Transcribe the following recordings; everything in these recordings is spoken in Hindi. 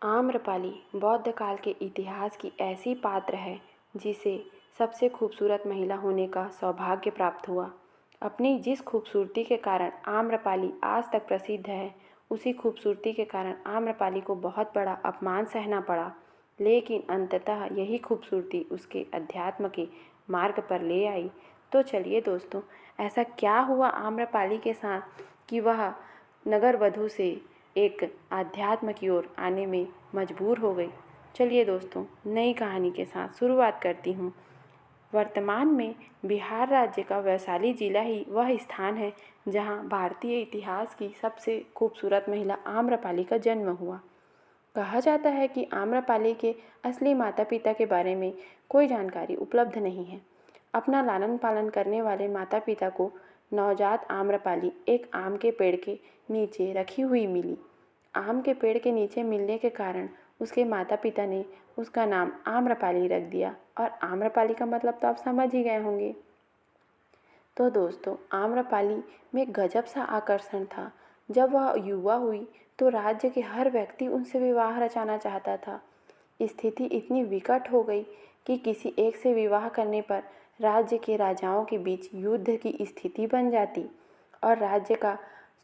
आम्रपाली बौद्ध काल के इतिहास की ऐसी पात्र है जिसे सबसे खूबसूरत महिला होने का सौभाग्य प्राप्त हुआ। अपनी जिस खूबसूरती के कारण आम्रपाली आज तक प्रसिद्ध है, उसी खूबसूरती के कारण आम्रपाली को बहुत बड़ा अपमान सहना पड़ा। लेकिन अंततः यही खूबसूरती उसके अध्यात्म के मार्ग पर ले आई। तो चलिए दोस्तों, ऐसा क्या हुआ आम्रपाली के साथ कि वह नगर वधू से एक आध्यात्म की ओर आने में मजबूर हो गई। चलिए दोस्तों, नई कहानी के साथ शुरुआत करती हूँ। वर्तमान में बिहार राज्य का वैशाली जिला ही वह स्थान है जहाँ भारतीय इतिहास की सबसे खूबसूरत महिला आम्रपाली का जन्म हुआ। कहा जाता है कि आम्रपाली के असली माता पिता के बारे में कोई जानकारी उपलब्ध नहीं है। अपना लालन पालन करने वाले माता पिता को नवजात आम्रपाली एक आम के पेड़ के नीचे रखी हुई मिली। आम के पेड़ के नीचे मिलने के कारण उसके माता पिता ने उसका नाम आम्रपाली रख दिया, और आम्रपाली का मतलब तो आप समझ ही गए होंगे। तो दोस्तों, आम्रपाली में गजब सा आकर्षण था। जब वह युवा हुई तो राज्य के हर व्यक्ति उनसे विवाह रचाना चाहता था। स्थिति इतनी विकट हो गई कि किसी एक से विवाह करने पर राज्य के राजाओं के बीच युद्ध की स्थिति बन जाती और राज्य का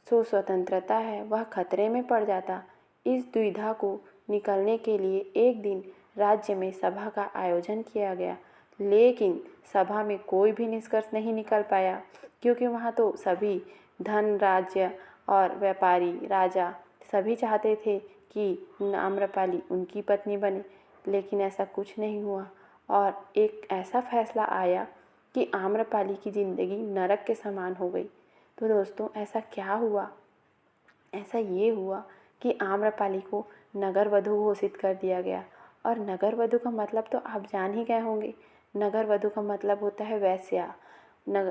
जो स्वतंत्रता है वह खतरे में पड़ जाता। इस दुविधा को निकलने के लिए एक दिन राज्य में सभा का आयोजन किया गया, लेकिन सभा में कोई भी निष्कर्ष नहीं निकल पाया, क्योंकि वहाँ तो सभी धन, राज्य और व्यापारी, राजा सभी चाहते थे कि आम्रपाली उनकी पत्नी बने। लेकिन ऐसा कुछ नहीं हुआ और एक ऐसा फैसला आया कि आम्रपाली की ज़िंदगी नरक के समान हो गई। तो दोस्तों, ऐसा क्या हुआ? ऐसा ये हुआ कि आम्रपाली को नगर वधू घोषित कर दिया गया। और नगर वधू का मतलब तो आप जान ही गए होंगे। नगर वधू का मतलब होता है वैश्या।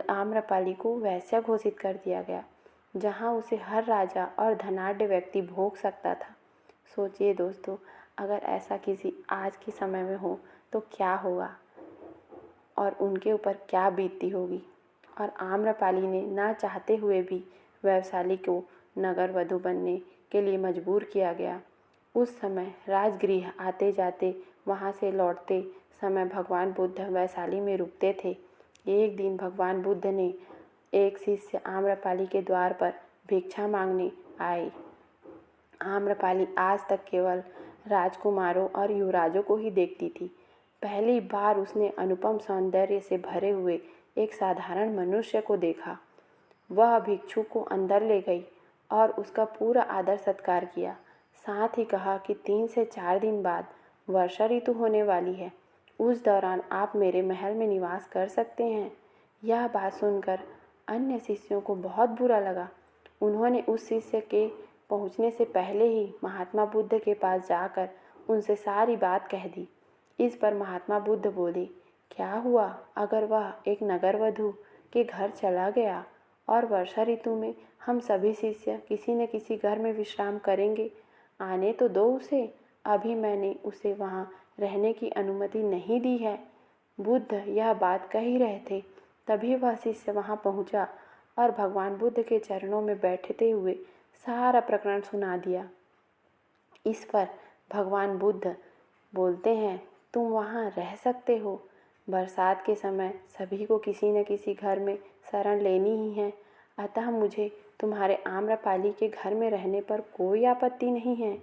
आम्रपाली को वैश्या घोषित कर दिया गया, जहाँ उसे हर राजा और धनाढ्य व्यक्ति भोग सकता था। सोचिए दोस्तों, अगर ऐसा किसी आज के समय में हो तो क्या होगा और उनके ऊपर क्या बीतती होगी। और आम्रपाली ने ना चाहते हुए भी वैशाली को नगर वधू बनने के लिए मजबूर किया गया। उस समय राजगृह आते जाते वहाँ से लौटते समय भगवान बुद्ध वैशाली में रुकते थे। एक दिन भगवान बुद्ध ने एक शिष्य आम्रपाली के द्वार पर भिक्षा मांगने आए। आम्रपाली आज तक केवल राजकुमारों और युवराजों को ही देखती थी। पहली बार उसने अनुपम सौंदर्य से भरे हुए एक साधारण मनुष्य को देखा। वह भिक्षु को अंदर ले गई और उसका पूरा आदर सत्कार किया। साथ ही कहा कि 3 से 4 दिन बाद वर्षा ऋतु होने वाली है, उस दौरान आप मेरे महल में निवास कर सकते हैं। यह बात सुनकर अन्य शिष्यों को बहुत बुरा लगा। उन्होंने उस शिष्य के पहुंचने से पहले ही महात्मा बुद्ध के पास जाकर उनसे सारी बात कह दी। इस पर महात्मा बुद्ध बोले, क्या हुआ अगर वह एक नगरवधू के घर चला गया और वर्षा ऋतु में हम सभी शिष्य किसी न किसी घर में विश्राम करेंगे। आने तो दो उसे, अभी मैंने उसे वहाँ रहने की अनुमति नहीं दी है। बुद्ध यह बात कह ही रहे थे, तभी वह शिष्य वहाँ पहुँचा और भगवान बुद्ध के चरणों में बैठते हुए सारा प्रकरण सुना दिया। इस पर भगवान बुद्ध बोलते हैं, तुम वहाँ रह सकते हो। बरसात के समय सभी को किसी न किसी घर में शरण लेनी ही है, अतः मुझे तुम्हारे आम्रपाली के घर में रहने पर कोई आपत्ति नहीं है।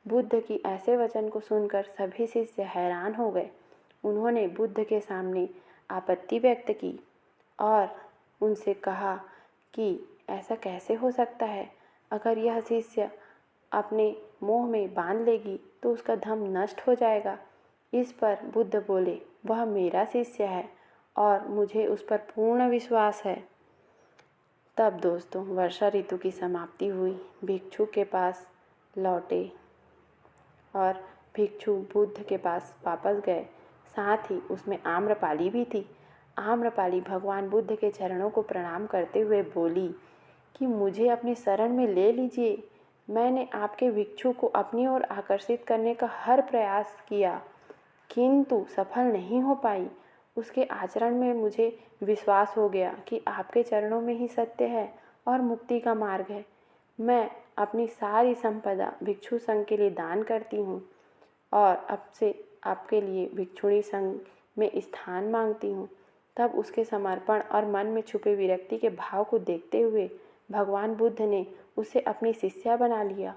बुद्ध की ऐसे वचन को सुनकर सभी शिष्य हैरान हो गए। उन्होंने बुद्ध के सामने आपत्ति व्यक्त की और उनसे कहा कि ऐसा कैसे हो सकता है। अगर यह शिष्य अपने मोह में बांध लेगी तो उसका धर्म नष्ट हो जाएगा। इस पर बुद्ध बोले, वह मेरा शिष्य है और मुझे उस पर पूर्ण विश्वास है। तब दोस्तों, वर्षा ऋतु की समाप्ति हुई। भिक्षु के पास लौटे और भिक्षु बुद्ध के पास वापस गए। साथ ही उसमें आम्रपाली भी थी। आम्रपाली भगवान बुद्ध के चरणों को प्रणाम करते हुए बोली कि मुझे अपनी शरण में ले लीजिए। मैंने आपके भिक्षु को अपनी ओर आकर्षित करने का हर प्रयास किया, किंतु सफल नहीं हो पाई। उसके आचरण में मुझे विश्वास हो गया कि आपके चरणों में ही सत्य है और मुक्ति का मार्ग है। मैं अपनी सारी संपदा भिक्षु संघ के लिए दान करती हूँ और अब से आपके लिए भिक्षुणी संघ में स्थान मांगती हूँ। तब उसके समर्पण और मन में छुपे विरक्ति के भाव को देखते हुए भगवान बुद्ध ने उसे अपनी शिष्या बना लिया।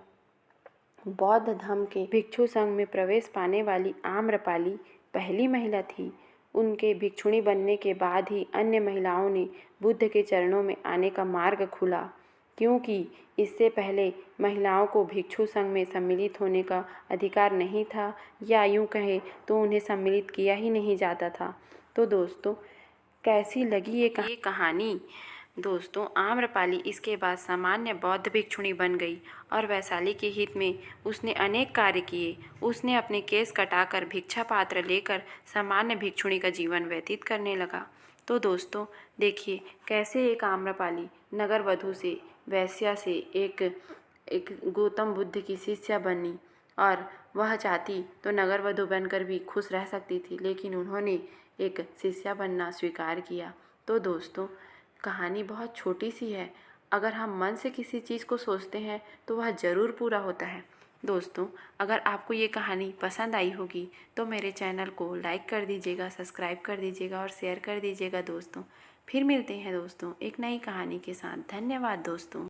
बौद्ध धर्म के भिक्षु संघ में प्रवेश पाने वाली आम्रपाली पहली महिला थी। उनके भिक्षुणी बनने के बाद ही अन्य महिलाओं ने बुद्ध के चरणों में आने का मार्ग खुला, क्योंकि इससे पहले महिलाओं को भिक्षु संघ में सम्मिलित होने का अधिकार नहीं था, या यूँ कहें तो उन्हें सम्मिलित किया ही नहीं जाता था। तो दोस्तों, कैसी लगी ये कहानी? दोस्तों, आम्रपाली इसके बाद सामान्य बौद्ध भिक्षुणी बन गई और वैशाली के हित में उसने अनेक कार्य किए। उसने अपने केस कटाकर भिक्षा पात्र लेकर सामान्य भिक्षुणी का जीवन व्यतीत करने लगा। तो दोस्तों, देखिए कैसे एक आम्रपाली नगर वधू से, वैश्या से एक गौतम बुद्ध की शिष्या बनी, और वह चाहती तो नगर वधू बनकर भी खुश रह सकती थी, लेकिन उन्होंने एक शिष्या बनना स्वीकार किया। तो दोस्तों, कहानी बहुत छोटी सी है, अगर हम मन से किसी चीज़ को सोचते हैं तो वह ज़रूर पूरा होता है। दोस्तों, अगर आपको ये कहानी पसंद आई होगी तो मेरे चैनल को लाइक कर दीजिएगा, सब्सक्राइब कर दीजिएगा और शेयर कर दीजिएगा दोस्तों। फिर मिलते हैं दोस्तों एक नई कहानी के साथ। धन्यवाद दोस्तों।